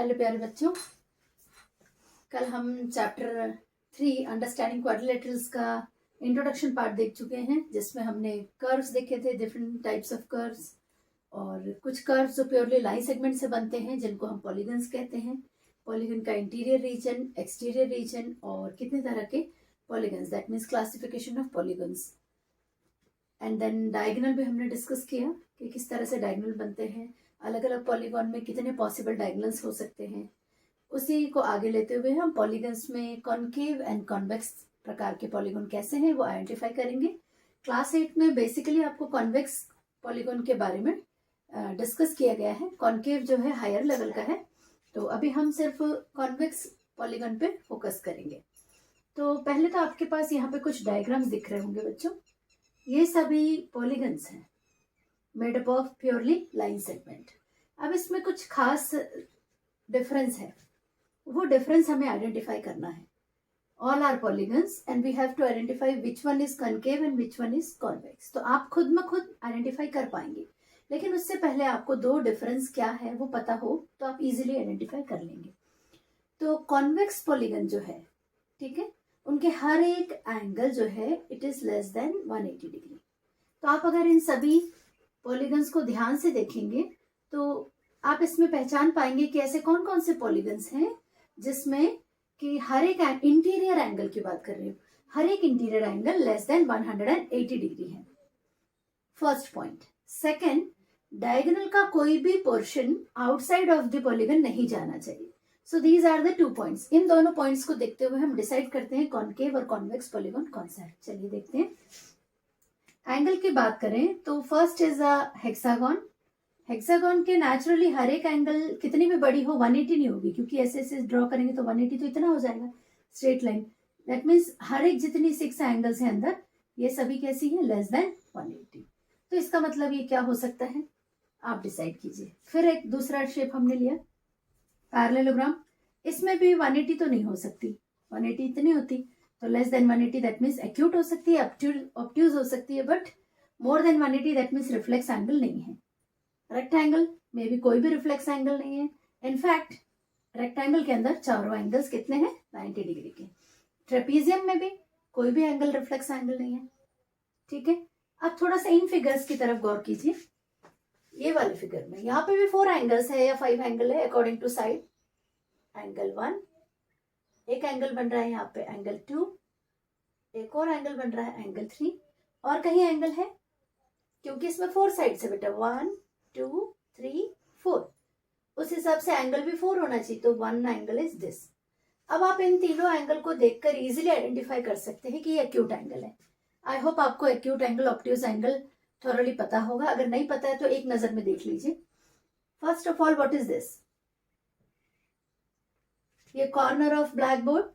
Hello प्यारे बच्चों, कल हम चैप्टर 3 अंडरस्टैंडिंग क्वाड्रिलेटरल्स का इंट्रोडक्शन पार्ट देख चुके हैं, जिसमें हमने कर्व्स देखे थे, डिफरेंट टाइप्स ऑफ कर्व्स, और कुछ कर्व्स जो प्योरली लाइन सेगमेंट से बनते हैं जिनको हम पॉलीगन्स कहते हैं। पॉलीगन का इंटीरियर रीजन, एक्सटीरियर रीजन और कितने तरह के polygons, that means classification of polygons. And then diagonal भी हमने डिस्कस किया कि किस तरह से डायगोनल बनते हैं, अलग अलग पॉलीगॉन में कितने पॉसिबल डायगोनल्स हो सकते हैं। उसी को आगे लेते हुए हम पॉलीगन्स में कॉन्केव एंड कॉन्वेक्स प्रकार के पॉलीगॉन कैसे हैं वो आइडेंटिफाई करेंगे। क्लास 8 में बेसिकली आपको कॉन्वेक्स पॉलीगॉन के बारे में डिस्कस किया गया है। कॉन्केव जो है हायर लेवल का है, तो अभी हम सिर्फ कॉन्वेक्स पॉलीगॉन पे फोकस करेंगे। तो पहले तो आपके पास यहाँ पे कुछ डायग्राम्स दिख रहे होंगे बच्चों। ये सभी पॉलीगन्स हैं made up of purely line segment. अब इसमें कुछ खास डिफरेंस है, वो डिफरेंस हमें आइडेंटिफाई करना है। All are polygons and we have to identify which one is concave and which one is convex. तो आप खुद में खुद आइडेंटिफाई कर पाएंगे, लेकिन उससे पहले आपको दो डिफरेंस क्या है वो पता हो तो आप इजीली आइडेंटिफाई कर लेंगे। तो कॉन्वेक्स पॉलीगन जो है, ठीक है, उनके हर एक एंगल जो है it is less than 180 degree. तो आप अगर इन सभी पॉलीगन्स को ध्यान से देखेंगे तो आप इसमें पहचान पाएंगे कि ऐसे कौन कौन से पॉलीगन्स हैं जिसमें कि हर एक इंटीरियर एंगल की बात कर रही हूँ, हर एक interior angle less than 180 degree है। First point. सेकंड, डायगोनल का कोई भी portion outside of the polygon नहीं जाना चाहिए। So these are the 2 points. इन दोनों पॉइंट्स को देखते हुए हम डिसाइड करते हैं कॉन्केव और कॉन्वेक्स पॉलीगन कौन सा है। चलिए देखते हैं। एंगल की बात करें तो first is a hexagon. Hexagon के नेचुरली हर एक एंगल कितनी भी बड़ी हो 180 नहीं होगी, क्योंकि ऐसे ऐसे ड्रॉ करेंगे तो 180 तो इतना हो जाएगा स्ट्रेट लाइन। दैट मीन्स हर एक जितनी 6 एंगल्स हैं अंदर, ये सभी कैसी है, लेस देन 180। तो इसका मतलब ये क्या हो सकता है, आप डिसाइड कीजिए। फिर एक दूसरा शेप हमने लिया पैरेललोग्राम। इसमें भी 180 तो नहीं हो सकती, 180 इतनी होती, तो less than 180 that means acute हो सकती है, ऑब्ट्यूज हो सकती है, but more than 180 that means reflex angle नहीं है। रेक्टेंगल में भी कोई भी रिफ्लेक्स एंगल नहीं है। इनफैक्ट रेक्टेंगल के अंदर चारों एंगल्स कितने हैं, 90 डिग्री के। ट्रेपीजियम में भी कोई भी एंगल रिफ्लेक्स एंगल नहीं है, ठीक है। अब थोड़ा सा इन फिगर्स की तरफ गौर कीजिए। ये वाले फिगर में यहाँ पे भी 4 एंगल्स है या 5 एंगल है अकॉर्डिंग टू साइड। एंगल 1, एक एंगल बन रहा है यहाँ पे एंगल 2, एक और एंगल बन रहा है एंगल 3, और कहीं एंगल है क्योंकि इसमें 4 साइड से बेटा, 1 2 3 4, उस हिसाब से एंगल भी 4 होना चाहिए, तो 1 एंगल इज दिस। अब आप इन तीनों एंगल को देखकर इजीली आइडेंटिफाई कर सकते हैं कि ये एक्यूट एंगल है। आई होप आपको एक्यूट एंगल, ऑब्ट्यूज एंगल थोरली पता होगा। अगर नहीं पता है तो एक नजर में देख लीजिए। First of all, what is this? ये corner of blackboard,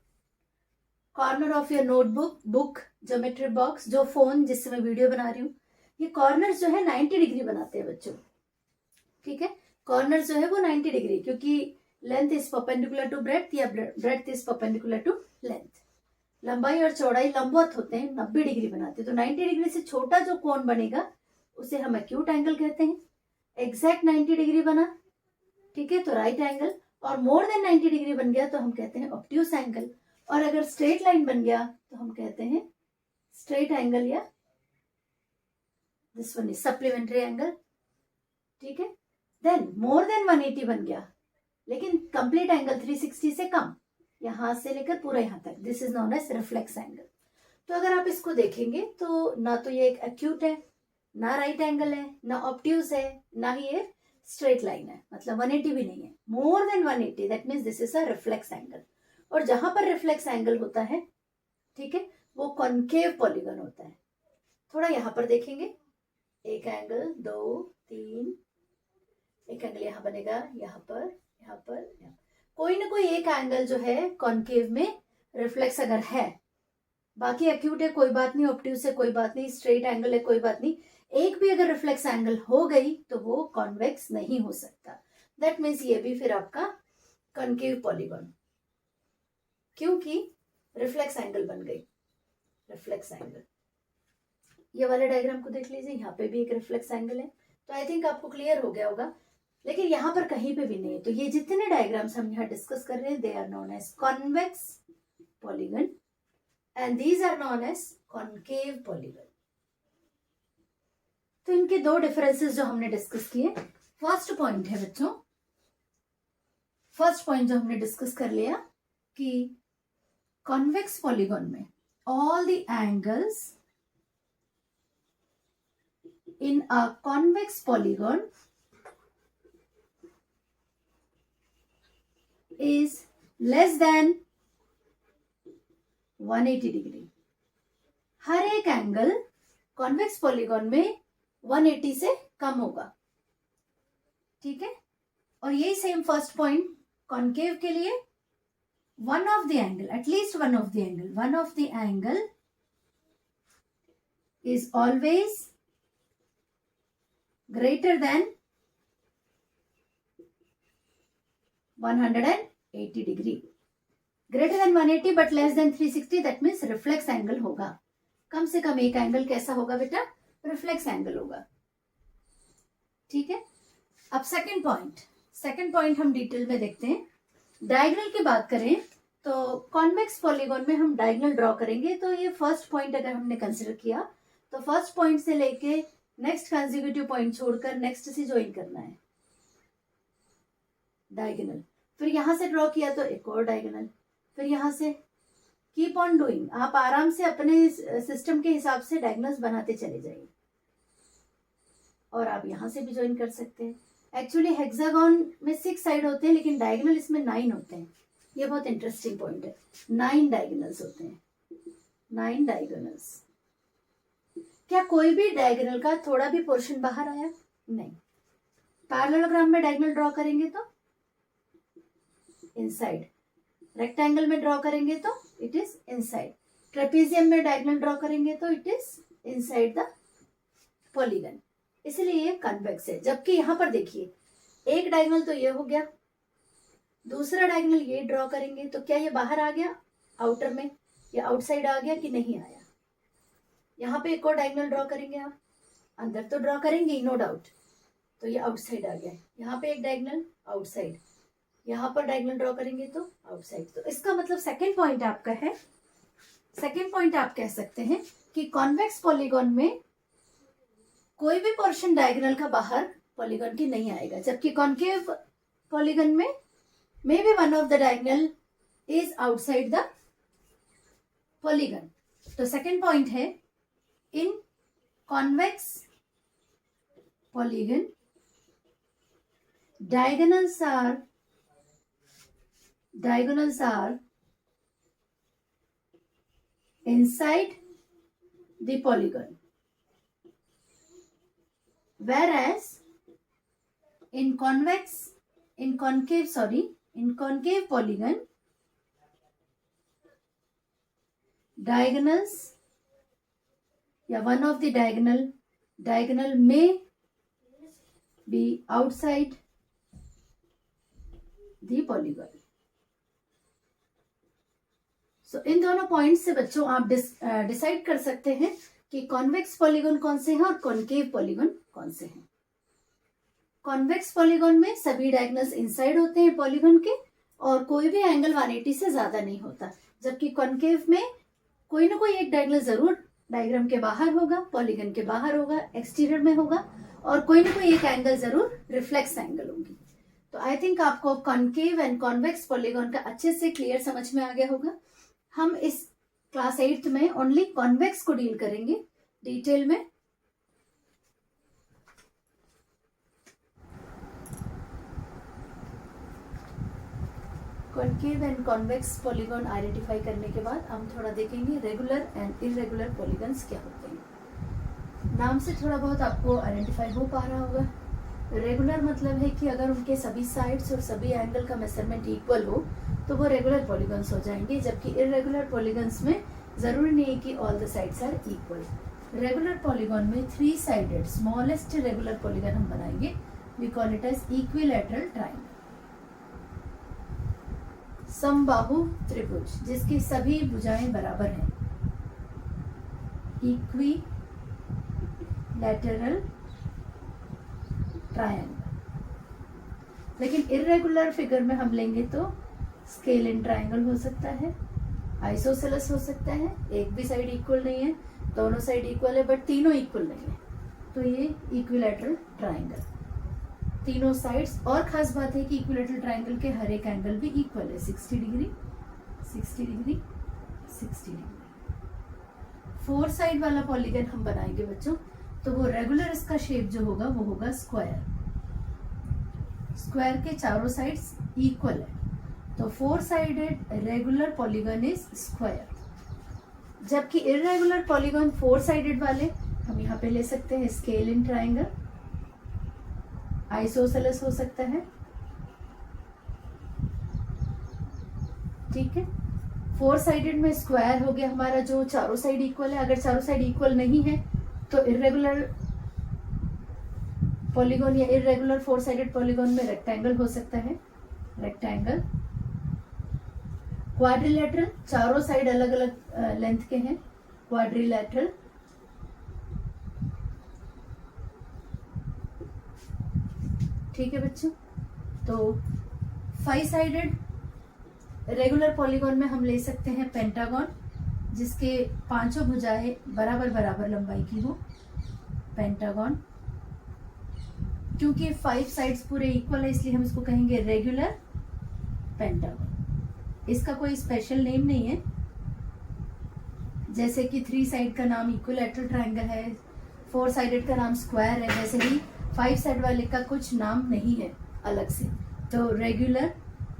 corner of your notebook, book, geometry box, जो फोन जिससे मैं वीडियो बना रही हूँ, ये कॉर्नर जो है 90 डिग्री बनाते हैं बच्चों, ठीक है। कॉर्नर जो है वो 90 डिग्री, क्योंकि length is perpendicular to breadth या breadth is perpendicular to length. लंबाई और चौड़ाई लंबवत होते हैं, 90 डिग्री बनाते हैं। तो 90 डिग्री से छोटा जो कोण बनेगा उसे हम एक्यूट एंगल कहते हैं। एग्जैक्ट 90 डिग्री बना, ठीक है, तो राइट एंगल। और मोर देन 90 डिग्री बन गया तो हम कहते हैं ऑब्ट्यूज एंगल। और अगर स्ट्रेट लाइन बन गया तो हम कहते हैं स्ट्रेट एंगल, या this one is supplementary angle, ठीक है। देन मोर देन 180 बन गया, लेकिन कंप्लीट एंगल 360 से कम, यहां से लेकर पूरा यहां तक, this is known as reflex angle. तो अगर आप इसको देखेंगे तो ना तो ये एक एक्यूट है, ना राइट एंगल है, ना ऑब्ट्यूज है, ना ही ये स्ट्रेट लाइन है, मतलब 180 भी नहीं है। More than 180 that means this is a reflex angle. और जहां पर रिफ्लेक्स एंगल होता है, ठीक है, वो कॉन्केव पॉलीगन होता है। थोड़ा यहां पर देखेंगे, एक एंगल 2 3, एक एंगल यहाँ बनेगा, यहाँ पर, यहाँ पर, यहाँ। कोई ना कोई एक एंगल जो है कॉन्केव में रिफ्लेक्स अगर है, बाकी एक्यूट है कोई बात नहीं, ऑब्ट्यूज है कोई बात नहीं, स्ट्रेट एंगल है कोई बात नहीं, एक भी अगर रिफ्लेक्स एंगल हो गई तो वो कॉन्वेक्स नहीं हो सकता। दैट मीन्स ये भी फिर आपका कॉन्केव पॉलीगन, क्योंकि रिफ्लेक्स एंगल बन गई, रिफ्लेक्स एंगल। ये वाले डायग्राम को देख लीजिए, यहाँ पे भी एक रिफ्लेक्स एंगल है। तो आई थिंक आपको क्लियर हो गया होगा लेकिन यहाँ पर कहीं पे भी नहीं है। तो ये जितने डायग्राम्स हम यहाँ डिस्कस कर रहे हैं, they are known as convex polygon and these are known as concave polygon. तो इनके दो डिफरेंसेस जो हमने डिस्कस किए, फर्स्ट पॉइंट है बच्चों, फर्स्ट पॉइंट जो हमने डिस्कस कर लिया कि कॉन्वेक्स पॉलीगन में all the angles in a convex polygon is less than 180 degree. हर एक एंगल कॉन्वेक्स पॉलीगन में 180 से कम होगा, ठीक है। और यही सेम फर्स्ट पॉइंट कॉनकेव के लिए, one of the angle, at least one of the angle is always greater than 180 degree, greater than 180 but less than 360, that means reflex angle होगा। कम से कम एक एंगल कैसा होगा बेटा, रिफ्लेक्स एंगल होगा, ठीक है। अब सेकंड पॉइंट हम डिटेल में देखते हैं। डायगोनल की बात करें तो कॉन्वेक्स पॉलीगन में हम डायगोनल ड्रॉ करेंगे। तो ये फर्स्ट पॉइंट अगर हमने कंसिडर किया तो फर्स्ट पॉइंट से लेके नेक्स्ट कंसेक्यूटिव पॉइंट छोड़कर नेक्स्ट से ज्वाइन करना है डायगोनल। फिर यहां से ड्रॉ किया तो एक और डायगोनल, फिर यहां से कीप ऑन डूइंग। आप आराम से अपने सिस्टम के हिसाब से डायगोनल्स बनाते चले जाइए और आप यहां से भी ज्वाइन कर सकते हैं। एक्चुअली हेक्सागन में 6 साइड होते हैं लेकिन डायगोनल इसमें 9 होते हैं। ये बहुत इंटरेस्टिंग पॉइंट है। 9 डायगोनल्स होते हैं, 9 डायगोनल्स। क्या कोई भी डायगोनल का थोड़ा भी पोर्शन बाहर आया? नहीं। पैरेललोग्राम में डायगोनल ड्रॉ करेंगे तो इनसाइड, रेक्टेंगल में ड्रॉ करेंगे तो इट इज इनसाइड, ट्रेपेजियम में डायगोनल ड्रॉ करेंगे तो it is inside the polygon, इसलिए ये कन्वेक्स है। जबकि यहां पर देखिए एक डायगोनल तो ये हो गया, दूसरा डायगोनल ये ड्रॉ करेंगे तो क्या ये बाहर आ गया आउटर में, या आउटसाइड आ गया कि नहीं आया। यहाँ पे एक और डायगोनल ड्रॉ करेंगे, आप अंदर तो ड्रॉ करेंगे ही नो डाउट, तो ये आउटसाइड आ गया। यहाँ पे एक डायगोनल आउटसाइड, यहाँ पर डायगोनल ड्रॉ करेंगे तो आउटसाइड। तो इसका मतलब सेकंड पॉइंट आपका है, सेकंड पॉइंट आप कह सकते हैं कि कॉन्वेक्स पॉलीगन में कोई भी पोर्शन डायगोनल का बाहर पॉलीगन के नहीं आएगा, जबकि कॉनकेव पॉलीगन में may be one of the diagonal is outside the polygon. तो सेकंड पॉइंट है, in convex polygon diagonals are inside the polygon, whereas in concave polygon diagonals या वन ऑफ द डायगोनल में B outside the polygon. सो इन दोनों point से बच्चों आप decide कर सकते हैं कि कॉन्वेक्स पॉलीगन कौन से हैं और कॉनकेव पॉलीगन कौन से हैं। कॉन्वेक्स पॉलीगन में सभी डायगोनल्स इनसाइड होते हैं पॉलीगन के और कोई भी एंगल 180 से ज्यादा नहीं होता, जबकि कॉनकेव में कोई ना कोई एक डायगोनल जरूर डायग्राम के बाहर होगा, पॉलीगन के बाहर होगा, एक्सटीरियर में होगा, और कोई ना कोई एक एंगल जरूर रिफ्लेक्स एंगल होगी। तो आई थिंक आपको कॉनकेव एंड कॉन्वेक्स पॉलीगन का अच्छे से क्लियर समझ में आ गया होगा। हम इस क्लास 8th में ओनली कॉन्वेक्स को डील करेंगे डिटेल में। Concave and convex polygon identify करने के बाद हम थोड़ा देखेंगे रेगुलर एंड इरेगुलर पॉलीगन्स क्या होते हैं। नाम से थोड़ा बहुत आपको आइडेंटिफाई हो पा रहा होगा। रेगुलर मतलब है कि अगर उनके सभी साइड्स और सभी एंगल का मेजरमेंट इक्वल हो तो वो रेगुलर पॉलीगन्स हो जाएंगे, जबकि इरेगुलर पॉलीगन्स में जरूरी नहीं है कि all the sides are equal. Regular polygon में 3 साइडेड स्मॉलेस्ट रेगुलर पॉलीगन हम बनाएंगे, we call it as equilateral triangle. समबाहु त्रिभुज जिसकी सभी भुजाएं बराबर हैं, इक्विलैटरल ट्रायंगल। लेकिन इर्रेगुलर फिगर में हम लेंगे तो स्केल इन ट्राइंगल हो सकता है, आइसोसेलेस हो सकता है, एक भी साइड इक्वल नहीं है, दोनों साइड इक्वल है बट तीनों इक्वल नहीं है, तो ये इक्विलैटरल ट्राइंगल, तीनों साइड्स। और खास बात है कि इक्विलैटरल ट्राइंगल के हर एक एंगल भी इक्वल है, 60 डिग्री 60 डिग्री 60 डिग्री। 4 साइड वाला पॉलीगन हम बनाएंगे बच्चों, तो वो रेगुलर इसका शेप जो होगा वो होगा स्क्वायर, स्क्वायर के चारों साइड्स इक्वल है, तो 4 sided regular polygon is square. जबकि इर्रेगुलर पॉलीगन 4 साइडेड वाले हम यहाँ पे ले सकते हैं स्केल इन ट्राइंगल, आइसोसेलेस हो सकता है, ठीक है। 4 साइडेड में स्क्वायर हो गया हमारा जो चारों साइड इक्वल है, अगर चारों साइड इक्वल नहीं है तो इर्रेगुलर पॉलीगन या इर्रेगुलर 4 साइडेड पॉलीगन में रेक्टेंगल हो सकता है, रेक्टेंगल। क्वाड्रिलेटरल, चारों साइड अलग अलग लेंथ के हैं, क्वाड्रिलेटरल। ठीक है बच्चों, तो 5 साइडेड रेगुलर पॉलीगन में हम ले सकते हैं पेंटागन, जिसके पांचों भुजाएं बराबर बराबर लंबाई की हो, पेंटागन। क्योंकि 5 साइड्स पूरे इक्वल है इसलिए हम इसको कहेंगे रेगुलर पेंटागन। इसका कोई स्पेशल नेम नहीं है, जैसे कि 3 साइड का नाम इक्विलैटरल ट्राइंगल है, 4 साइडेड का नाम स्क्वायर है, वैसे ही 5 साइड वाले का कुछ नाम नहीं है अलग से, तो regular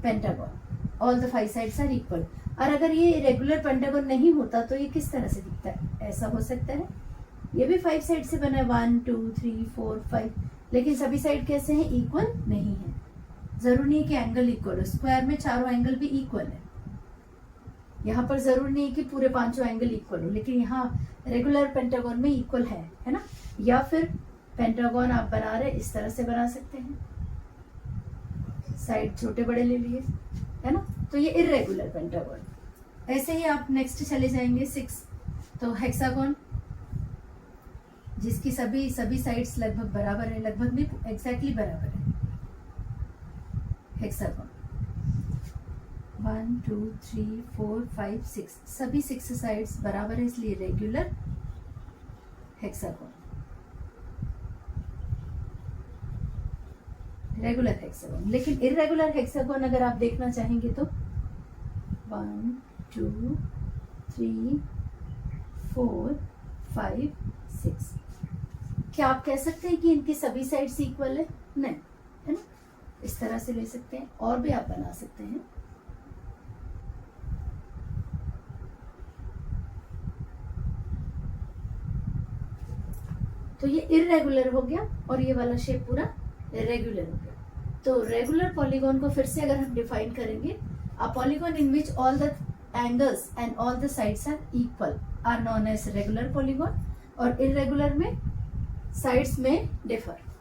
pentagon, all the 5 sides are equal. और अगर ये रेगुलर पेंटागन नहीं होता तो ये किस तरह से दिखता है, ऐसा हो सकता है, ये भी 5 साइड से बना है, 1 2 3 4 5, लेकिन सभी साइड कैसे हैं, इक्वल नहीं है। जरूरी नहीं है कि एंगल इक्वल हो, स्क्वायर में चारों एंगल भी इक्वल है, यहाँ पर जरूरी नहीं है कि पूरे पांचों एंगल इक्वल हो, लेकिन यहाँ रेगुलर पेंटागन में इक्वल है ना। या फिर पेंटागन आप बना रहे इस तरह से बना सकते हैं, साइड छोटे बड़े ले लिए, है ना, तो ये इर्रेगुलर पेंटागन। ऐसे ही आप नेक्स्ट चले जाएंगे 6, तो हेक्सागन, जिसकी सभी साइड्स लगभग बराबर है, लगभग नहीं एग्जैक्टली बराबर है, हेक्सागन 1 2 3 4 5 6, सभी 6 साइड्स बराबर है इसलिए रेगुलर हेक्सागन, रेगुलर हेक्सागन। लेकिन इर्रेगुलर हेक्सागन अगर आप देखना चाहेंगे तो 1 2 3 4 5 6, क्या आप कह सकते हैं कि इनकी सभी साइड्स इक्वल है, नहीं, है ना। इस तरह से ले सकते हैं, और भी आप बना सकते हैं। तो ये इर्रेगुलर हो गया और ये वाला शेप पूरा रेगुलर हो गया। तो रेगुलर पॉलीगन को फिर से अगर हम डिफाइन करेंगे, a polygon in which all the angles and all the sides are equal are known as regular polygon, और इर्रेगुलर में साइड्स में डिफर।